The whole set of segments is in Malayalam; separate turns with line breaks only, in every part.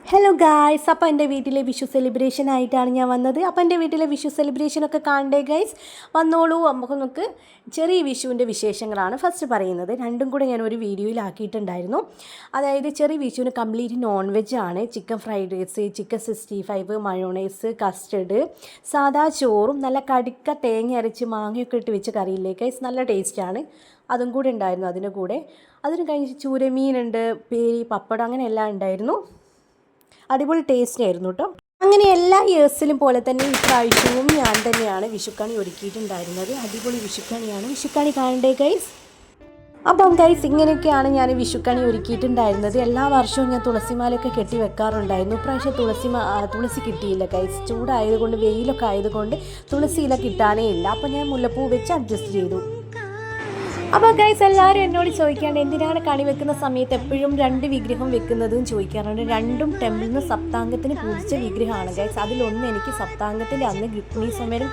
ഹലോ ഗായ്സ്, അപ്പോൾ എൻ്റെ വീട്ടിലെ വിഷു സെലിബ്രേഷൻ ആയിട്ടാണ് ഞാൻ വന്നത്. അപ്പോൾ എൻ്റെ വീട്ടിലെ വിഷു സെലിബ്രേഷനൊക്കെ കാണണ്ടേ ഗൈസ്? വന്നോളൂ. നമുക്ക് ചെറിയ വിഷുവിൻ്റെ വിശേഷങ്ങളാണ് ഫസ്റ്റ് പറയുന്നത്. രണ്ടും കൂടെ ഞാൻ ഒരു വീഡിയോയിലാക്കിയിട്ടുണ്ടായിരുന്നു. അതായത് ചെറിയ വിഷുവിന് കംപ്ലീറ്റ് നോൺ വെജ് ആണ്. Chicken fried rice, chicken 65, mayonnaise, custard, സാദാ ചോറും നല്ല കടുക്ക തേങ്ങ അരച്ച് മാങ്ങയൊക്കെ ഇട്ട് വെച്ച് കറിയില്ലേ ഗൈസ്, നല്ല ടേസ്റ്റാണ്. അതും കൂടെ ഉണ്ടായിരുന്നു അതിൻ്റെ കൂടെ. അതിന് കഴിഞ്ഞ് ചൂരമീനുണ്ട്, പേരി, പപ്പടം, അങ്ങനെ എല്ലാം ഉണ്ടായിരുന്നു. അടിപൊളി ടേസ്റ്റ് ആയിരുന്നു കേട്ടോ. അങ്ങനെ എല്ലാ ഇയേഴ്സിലും പോലെ തന്നെ ഇപ്രാവശ്യവും ഞാൻ തന്നെയാണ് വിഷുക്കണി ഒരുക്കിയിട്ടുണ്ടായിരുന്നത്. അടിപൊളി വിഷുക്കണിയാണ്. വിഷുക്കണി കാണണ്ടേ ഗൈസ്? അപ്പം ഗൈസ്, ഇങ്ങനെയൊക്കെയാണ് ഞാൻ വിഷുക്കണി ഒരുക്കിയിട്ടുണ്ടായിരുന്നത്. എല്ലാ വർഷവും ഞാൻ തുളസിമാലയൊക്കെ കെട്ടി വെക്കാറുണ്ടായിരുന്നു. ഇപ്രാവശ്യം തുളസി കിട്ടിയില്ല ഗൈസ്. ചൂടായതുകൊണ്ട്, വെയിലൊക്കെ ആയതുകൊണ്ട് തുളസി ഇല കിട്ടാനേ ഇല്ല. അപ്പോൾ ഞാൻ മുല്ലപ്പൂ വെച്ച് അഡ്ജസ്റ്റ് ചെയ്തു. അപ്പോൾ ഗൈസ്, എല്ലാവരും എന്നോട് ചോദിക്കാണ്ട് എന്തിനാണ് കണി വെക്കുന്ന സമയത്ത് എപ്പോഴും രണ്ട് വിഗ്രഹം വെക്കുന്നതെന്ന് ചോദിക്കാറുണ്ട്. രണ്ടും ടെമ്പിളിൽ നിന്ന് സപ്താംഗത്തിന് പൂജിച്ച വിഗ്രഹമാണ് ഗൈസ്. അതിലൊന്ന് എനിക്ക് സപ്താംഗത്തിൻ്റെ അന്ന് ഗിഫ്റ്റ്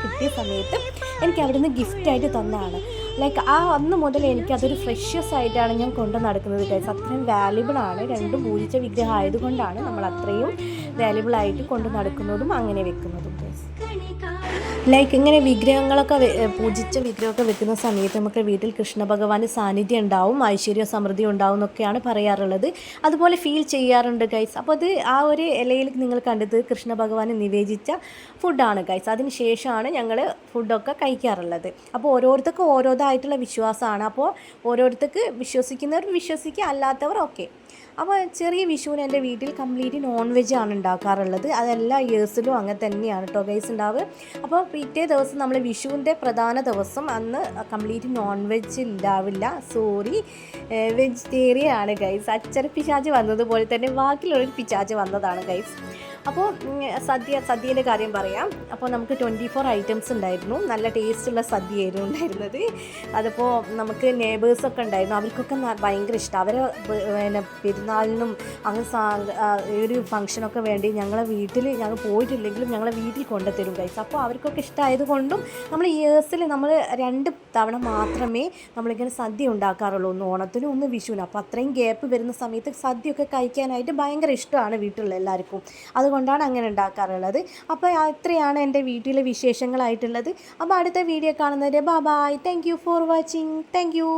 കിട്ടിയ സമയത്ത് എനിക്ക് അവിടുന്ന് ഗിഫ്റ്റായിട്ട് തന്നതാണ്. ലൈക്ക് അന്ന് മുതൽ എനിക്കതൊരു ഫ്രഷ്യസ് ആയിട്ടാണ് ഞാൻ കൊണ്ട് നടക്കുന്നത് ഗൈസ്. അത്രയും വാല്യുബിളാണ്. രണ്ടും പൂജിച്ച വിഗ്രഹം ആയതുകൊണ്ടാണ് നമ്മൾ അത്രയും വാല്യുബിളായിട്ട് കൊണ്ട് നടക്കുന്നതും അങ്ങനെ വെക്കുന്നതും ഗൈസ്. ലൈക്ക് ഇങ്ങനെ പൂജിച്ച വിഗ്രഹമൊക്കെ വെക്കുന്ന സമയത്ത് നമുക്ക് വീട്ടിൽ കൃഷ്ണ ഭഗവാന്റെ സാന്നിധ്യം ഉണ്ടാവും, ഐശ്വര്യ സമൃദ്ധി ഉണ്ടാവും എന്നൊക്കെയാണ് പറയാറുള്ളത്. അതുപോലെ ഫീൽ ചെയ്യാറുണ്ട് ഗൈസ്. അപ്പോൾ അത് ആ ഒരു ഇലയിൽ നിങ്ങൾ കണ്ടത് കൃഷ്ണ ഭഗവാന് നിവേദിച്ച ഫുഡാണ് ഗൈസ്. അതിന് ശേഷമാണ് ഞങ്ങൾ ഫുഡൊക്കെ കഴിക്കാറുള്ളത്. അപ്പോൾ ഓരോരുത്തർക്കും ഓരോതായിട്ടുള്ള വിശ്വാസമാണ്. അപ്പോൾ ഓരോരുത്തർക്ക് വിശ്വസിക്കുന്നവർ വിശ്വസിക്കുക, അല്ലാത്തവർ ഓക്കെ. അപ്പോൾ ചെറിയ വിഷുവിന് എൻ്റെ വീട്ടിൽ കംപ്ലീറ്റ് നോൺ വെജ് ആണ് ഉണ്ടാക്കാറുള്ളത്. അതെല്ലാ ഇയേഴ്സിലും അങ്ങനെ തന്നെയാണ് കേട്ടോ ഗൈസ് ഉണ്ടാവുക. അപ്പോൾ പിറ്റേ ദിവസം നമ്മൾ വിഷുവിൻ്റെ പ്രധാന ദിവസം അന്ന് കംപ്ലീറ്റ് നോൺ വെജ് ഉണ്ടാവില്ല. വെജിറ്റേറിയൻ ആണ് ഗൈസ്. അച്ചര പിശാച് വന്നതുപോലെ തന്നെ ബാക്കിയുള്ളൊരു പിശാച് വന്നതാണ് ഗൈസ്. അപ്പോൾ സദ്യയുടെ കാര്യം പറയാം. അപ്പോൾ നമുക്ക് 24 ഐറ്റംസ് ഉണ്ടായിരുന്നു. നല്ല ടേസ്റ്റുള്ള സദ്യയായിരുന്നു ഉണ്ടായിരുന്നത്. അതിപ്പോൾ നമുക്ക് നെയ്ബേഴ്സൊക്കെ ഉണ്ടായിരുന്നു. അവർക്കൊക്കെ ഭയങ്കര ഇഷ്ടം. അവരെ പെരുന്നാളിനും അങ്ങനെ ഒരു ഫംഗ്ഷനൊക്കെ വേണ്ടി ഞങ്ങൾ പോയിട്ടില്ലെങ്കിലും ഞങ്ങളെ വീട്ടിൽ കൊണ്ടുത്തരും ഗൈസ്. അപ്പോൾ അവർക്കൊക്കെ ഇഷ്ടമായതുകൊണ്ടും നമ്മൾ ഇയേഴ്സിൽ നമ്മൾ 2 തവണ മാത്രമേ നമ്മളിങ്ങനെ സദ്യ ഉണ്ടാക്കാറുള്ളൂ. ഒന്ന് ഓണത്തിനും ഒന്ന് വിഷുവിനും. അപ്പോൾ അത്രയും ഗ്യാപ്പ് വരുന്ന സമയത്ത് സദ്യയൊക്കെ കഴിക്കാനായിട്ട് ഭയങ്കര ഇഷ്ടമാണ് വീട്ടിലുള്ള എല്ലാവർക്കും. അതുകൊണ്ടാണ് അങ്ങനെ ഉണ്ടാക്കാറുള്ളത്. അപ്പോൾ അത്രയാണ് എൻ്റെ വീട്ടിലെ വിശേഷങ്ങളായിട്ടുള്ളത്. അപ്പോൾ അടുത്ത വീഡിയോ കാണുന്നവരെ bye. Thank you for watching. Thank U.